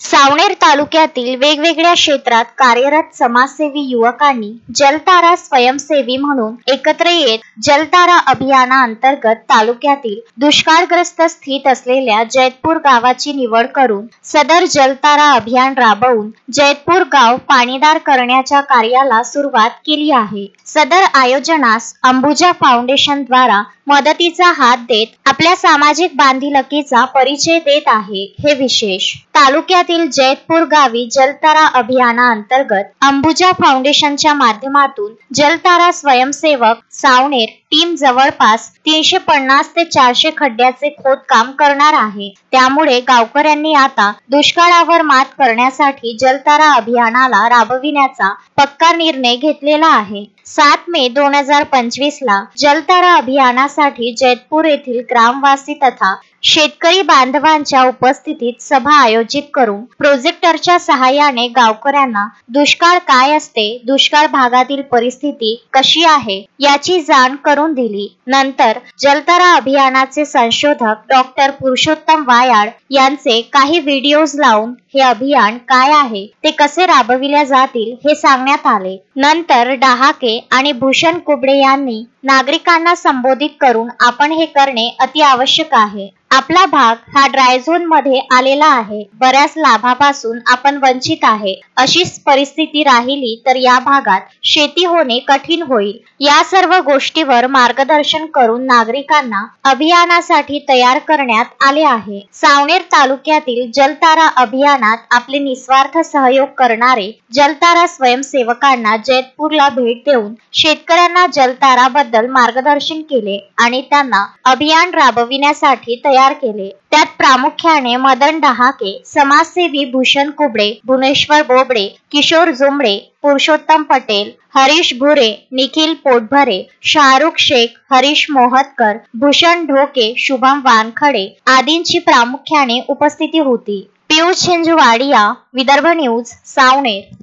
सावनेर तालुक्यातील वेगवेगळ्या क्षेत्रात कार्यरत समाजसेवी युवकांनी जलतारा स्वयंसेवी म्हणून एकत्र येत जलतारा अभियानाअंतर्गत तालुक्यातील दुष्काळग्रस्त स्थित असलेल्या जैतपूर गावाची निवड करून सदर जलतारा अभियान राबवून जैतपूर गाव पाणीदार करण्याच्या कार्याला सुरुवात केली आहे। सदर आयोजनास अंबुजा फाउंडेशन द्वारा मदतीचा हात देत आपल्या सामाजिक बांधिलकीचा परिचय देत आहे। हे विशेष तालुक्यातील जैतपूर गावी जलतारा अभियानाअंतर्गत अंबुजा फाउंडेशनच्या माध्यमातून जलतारा स्वयंसेवक सावनेर टीम जवळपास 350 ते 400 खड्ड्याचे खोदकाम करणार आहे। त्यामुळे गावकऱ्यांनी आता दुष्काळावर मात करण्यासाठी जलतारा अभियानाला राबविण्याचा पक्का निर्णय घेतलेला आहे। 7 मे 2025 ला जलतारा अभियानासाठी जैतपूर येथील ग्रामवासी तथा शेतकरी बांधवांच्या उपस्थितीत सभा आयोजित करून प्रोजेक्टरच्या सहाय्याने गावकऱ्यांना दुष्काळ काय असते, दुष्काळ भागातील परिस्थिती कशी आहे याची जाण करून दिली। नंतर जलतारा अभियानाचे संशोधक डॉक्टर पुरुषोत्तम वायाळ यांचे काही व्हिडिओज लावून हे अभियान काय आहे ते कसे राबविले जातील हे सांगण्यात आले। नंतर डहाके आणि भूषण कुबडे यांनी नागरिकांना संबोधित करून आपण हे करणे अति आवश्यक आहे। आपला भाग हा ड्राय झोन मध्ये आलेला आहे, बऱ्याच लाभापासून आपण वंचित आहे। अशी परिस्थिती राहिली तर या भागात शेती होणे कठीण होईल। या सर्व गोष्टीवर मार्गदर्शन करून नागरिकांना अभियानासाठी तयार करण्यात आले आहे। सावनेर तालुक्यातील जलतारा अभियानात आपले निस्वार्थ सहयोग करणारे जलतारा स्वयंसेवकांना जैतपूरला भेट देऊन शेतकऱ्यांना जलतारा बद्दल मार्गदर्शन केले आणि त्यांना अभियान राबविण्यासाठी तयार केले। त्यात प्रामुख्याने मदन डहाके, समाजसेवी भूषण कुबडे, भुवनेश्वर बोबडे, किशोर जुमडे, पुरुषोत्तम पटेल, हरीश भुरे, निखिल पोटभरे, शाहरुख शेख, हरीश मोहतकर, भूषण ढोके, शुभम वानखडे आदींची प्रामुख्याने उपस्थिती होती। पियुष झिंझवाडिया, विदर्भ न्यूज, सावनेर।